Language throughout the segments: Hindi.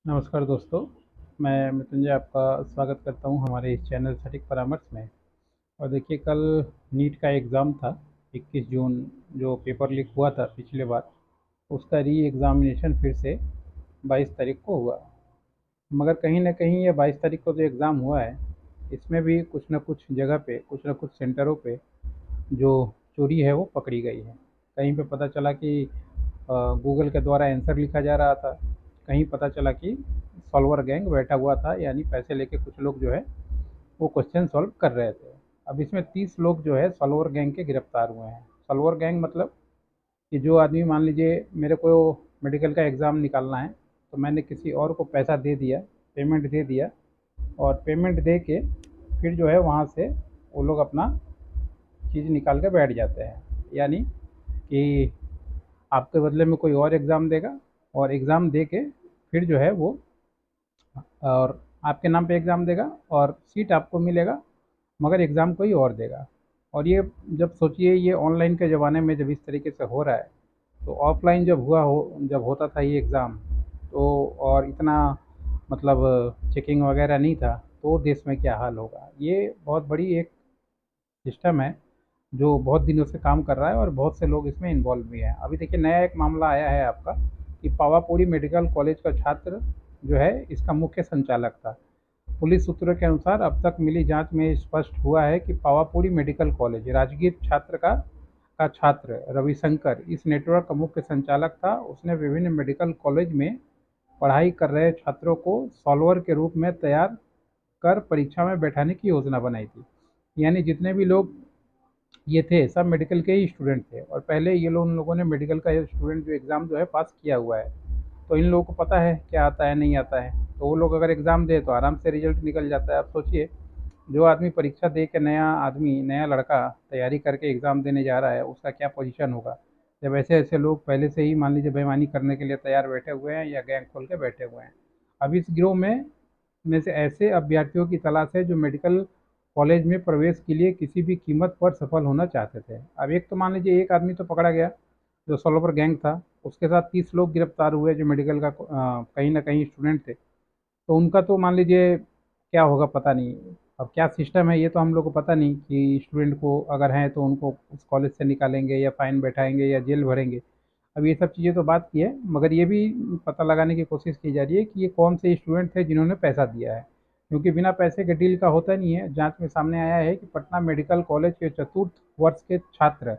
नमस्कार दोस्तों, मैं मृत्युंजय आपका स्वागत करता हूं हमारे इस चैनल सटीक परामर्श में। और देखिए, कल नीट का एग्ज़ाम था, 21 जून, जो पेपर लीक हुआ था पिछले बार, उसका री एग्ज़ामिनेशन फिर से 22 तारीख को हुआ। मगर कहीं न कहीं ये 22 तारीख को जो एग्ज़ाम हुआ है, इसमें भी कुछ न कुछ जगह पे, कुछ न कुछ सेंटरों पे जो चोरी है वो पकड़ी गई है। कहीं पे पता चला कि गूगल के द्वारा आंसर लिखा जा रहा था, कहीं पता चला कि सॉल्वर गैंग बैठा हुआ था, यानी पैसे लेके कुछ लोग जो है वो क्वेश्चन सॉल्व कर रहे थे। अब इसमें 30 लोग जो है सॉल्वर गैंग के गिरफ्तार हुए हैं। सॉल्वर गैंग मतलब कि जो आदमी, मान लीजिए मेरे को मेडिकल का एग्ज़ाम निकालना है, तो मैंने किसी और को पैसा दे दिया, पेमेंट दे दिया, और पेमेंट दे के फिर जो है वहाँ से वो लोग अपना चीज़ निकाल के बैठ जाते हैं। यानी कि आपके बदले में कोई और एग्ज़ाम देगा, और एग्ज़ाम दे के फिर जो है वो, और आपके नाम पे एग्ज़ाम देगा और सीट आपको मिलेगा, मगर एग्ज़ाम कोई और देगा। और ये, जब सोचिए, ये ऑनलाइन के ज़माने में जब इस तरीके से हो रहा है, तो ऑफलाइन जब होता था ये एग्ज़ाम, तो और इतना मतलब चेकिंग वगैरह नहीं था, तो देश में क्या हाल होगा। ये बहुत बड़ी एक सिस्टम है जो बहुत दिनों से काम कर रहा है, और बहुत से लोग इसमें इन्वॉल्व भी हैं। अभी देखिए, नया एक मामला आया है आपका, कि पावापुरी मेडिकल कॉलेज का छात्र जो है इसका मुख्य संचालक था। पुलिस सूत्रों के अनुसार अब तक मिली जांच में स्पष्ट हुआ है कि पावापुरी मेडिकल कॉलेज राजगीर का छात्र रविशंकर इस नेटवर्क का मुख्य संचालक था। उसने विभिन्न मेडिकल कॉलेज में पढ़ाई कर रहे छात्रों को सॉल्वर के रूप में तैयार कर परीक्षा में बैठाने की योजना बनाई थी। यानी जितने भी लोग ये थे, सब मेडिकल के ही स्टूडेंट थे, और पहले ये लोग, उन लोगों ने मेडिकल का स्टूडेंट जो एग्ज़ाम जो है पास किया हुआ है, तो इन लोगों को पता है क्या आता है नहीं आता है। तो वो लोग अगर एग्ज़ाम दे तो आराम से रिजल्ट निकल जाता है। आप सोचिए, जो आदमी परीक्षा दे के, नया लड़का तैयारी करके एग्ज़ाम देने जा रहा है, उसका क्या पोजीशन होगा, जब ऐसे ऐसे लोग पहले से ही, मान लीजिए, बेईमानी करने के लिए तैयार बैठे हुए हैं या गैंग खोल के बैठे हुए हैं। अब इस गिरोह में से ऐसे अभ्यर्थियों की तलाश है जो मेडिकल कॉलेज में प्रवेश के लिए किसी भी कीमत पर सफल होना चाहते थे। अब एक तो मान लीजिए एक आदमी तो पकड़ा गया, जो सॉल्वर गैंग था, उसके साथ 30 लोग गिरफ्तार हुए जो मेडिकल का कहीं ना कहीं स्टूडेंट थे। तो उनका तो मान लीजिए क्या होगा पता नहीं। अब क्या सिस्टम है ये तो हम लोग को पता नहीं, कि स्टूडेंट को अगर हैं तो उनको उस कॉलेज से निकालेंगे या फाइन बैठाएंगे या जेल भरेंगे। अब ये सब चीज़ें तो बात की है, मगर ये भी पता लगाने की कोशिश की जा रही है कि ये कौन से स्टूडेंट थे जिन्होंने पैसा दिया है, क्योंकि बिना पैसे के डील का होता नहीं है। जांच में सामने आया है कि पटना मेडिकल कॉलेज के चतुर्थ वर्ष के छात्र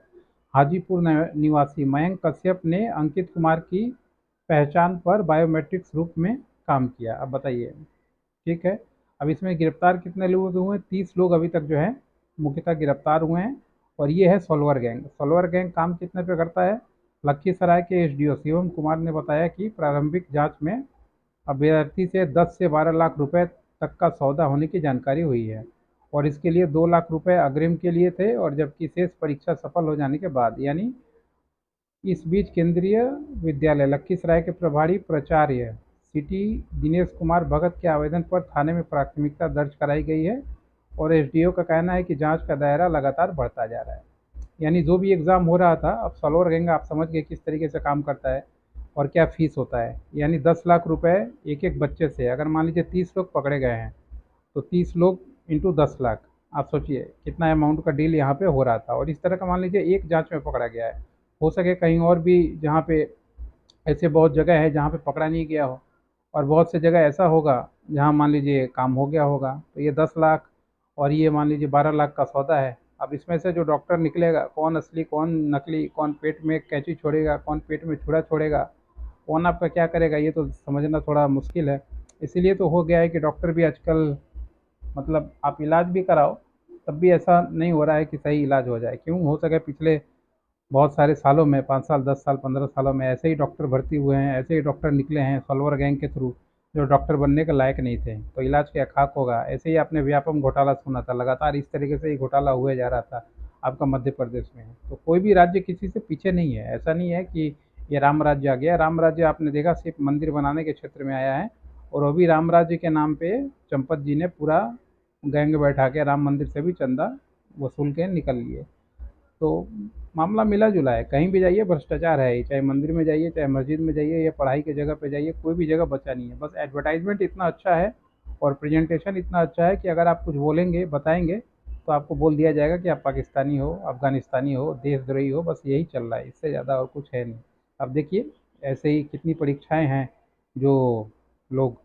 हाजीपुर निवासी मयंक कश्यप ने अंकित कुमार की पहचान पर बायोमेट्रिक्स रूप में काम किया। अब बताइए, ठीक है। अब इसमें गिरफ्तार कितने लोग हुए हैं? 30 लोग अभी तक जो है मुख्यतः गिरफ्तार हुए हैं। और ये है सॉल्वर गैंग। सॉल्वर गैंग काम कितने पे करता है? लखीसराय के एसडीओ शिवम कुमार ने बताया कि प्रारंभिक जांच में अभ्यर्थी से 10 से 12 लाख रुपए तक का सौदा होने की जानकारी हुई है, और इसके लिए 2 लाख रुपए अग्रिम के लिए थे, और जबकि शेष परीक्षा सफल हो जाने के बाद। यानी इस बीच केंद्रीय विद्यालय लखीसराय के प्रभारी प्राचार्य सिटी दिनेश कुमार भगत के आवेदन पर थाने में प्राथमिकता दर्ज कराई गई है, और एसडीओ का कहना है कि जांच का दायरा लगातार बढ़ता जा रहा है। यानी जो भी एग्ज़ाम हो रहा था, अब सॉल्वर गैंग आप समझ गए किस तरीके से काम करता है और क्या फीस होता है। यानी 10 लाख रुपए एक एक बच्चे से, अगर मान लीजिए 30 लोग पकड़े गए हैं, तो 30 लोग इंटू 10 लाख, आप सोचिए कितना अमाउंट का डील यहाँ पे हो रहा था। और इस तरह का मान लीजिए एक जांच में पकड़ा गया है, हो सके कहीं और भी, जहाँ पे ऐसे बहुत जगह है जहाँ पे पकड़ा नहीं गया हो, और बहुत से जगह ऐसा होगा जहाँ मान लीजिए काम हो गया होगा। तो ये 10 लाख और ये मान लीजिए 12 लाख का सौदा है। अब इसमें से जो डॉक्टर निकलेगा, कौन असली कौन नकली, कौन पेट में कैंची छोड़ेगा, कौन पेट में छुरा छोड़ेगा, कौन आपका क्या करेगा, ये तो समझना थोड़ा मुश्किल है। इसीलिए तो हो गया है कि डॉक्टर भी आजकल, मतलब आप इलाज भी कराओ, तब भी ऐसा नहीं हो रहा है कि सही इलाज हो जाए। क्यों? हो सके पिछले बहुत सारे सालों में, 5 साल, 10 साल, 15 सालों में ऐसे ही डॉक्टर भर्ती हुए हैं, ऐसे ही डॉक्टर निकले हैं सॉल्वर गैंग के थ्रू, जो डॉक्टर बनने के लायक नहीं थे। तो इलाज क्या खाक होगा। ऐसे ही आपने व्यापम घोटाला सुना था, लगातार इस तरीके से ही घोटाला हुए जा रहा था आपका मध्य प्रदेश में। तो कोई भी राज्य किसी से पीछे नहीं है। ऐसा नहीं है कि ये राम राज्य आ गया। राम राज्य आपने देखा सिर्फ मंदिर बनाने के क्षेत्र में आया है, और वो भी राम राज्य के नाम पे चंपत जी ने पूरा गैंग बैठा के राम मंदिर से भी चंदा वसूल के निकल लिए। तो मामला मिला-जुला है, कहीं भी जाइए भ्रष्टाचार है ही, चाहे मंदिर में जाइए, चाहे मस्जिद में जाइए या पढ़ाई की जगह पे जाइए, कोई भी जगह बचा नहीं है। बस एडवर्टाइज़मेंट इतना अच्छा है और प्रेजेंटेशन इतना अच्छा है कि अगर आप कुछ बोलेंगे, बताएँगे, तो आपको बोल दिया जाएगा कि आप पाकिस्तानी हो, अफ़गानिस्तानी हो, देशद्रोही हो, बस यही चल रहा है, इससे ज़्यादा और कुछ है नहीं। अब देखिए, ऐसे ही कितनी परीक्षाएँ हैं, जो लोग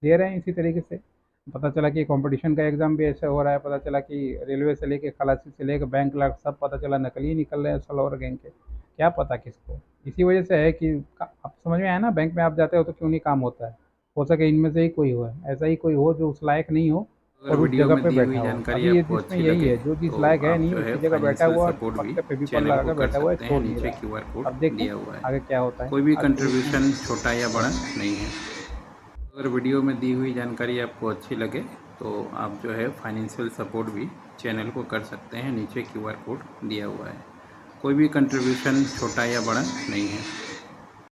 दे रहे हैं इसी तरीके से। पता चला कि कंपटीशन का एग्ज़ाम भी ऐसे हो रहा है, पता चला कि रेलवे से लेके खलासी से लेके बैंक क्लर्क सब पता चला नकली ही निकल रहे हैं सलौर गैंग के। क्या पता किसको? इसी वजह से है कि अब समझ में आया ना, बैंक में आप जाते हो तो क्यों नहीं काम होता है। हो सके इनमें से ही कोई हो, ऐसा ही कोई हो जो उस लायक नहीं हो अगर और उस वीडियो जगह में पे दी हुई बैठा हो। जानकारी अभी ये आपको इसमें अच्छी यही लगे है, जो जिस तो लायक है आप नहीं जो है उसकी जगह बैठा फाइनेंशियल हुआ, सपोर्ट भी पक्के पे पेपर चैनल लगा को के कर बैठा हुआ है, सकते हैं। छोड़ नहीं नीचे रहा है। क्यूआर कोड अब देखें दिया हुआ है। आगे क्या होता है। कोई भी आज के युग में कंट्रीब्यूशन छोटा या बड़ा नहीं है। अगर वीडियो में दी हुई जानकारी आपको अच्छी लगे तो आप जो है फाइनेंशियल सपोर्ट भी चैनल को कर सकते हैं। नीचे क्यूआर कोड दिया हुआ है। कोई भी कंट्रीब्यूशन छोटा या बड़ा नहीं है।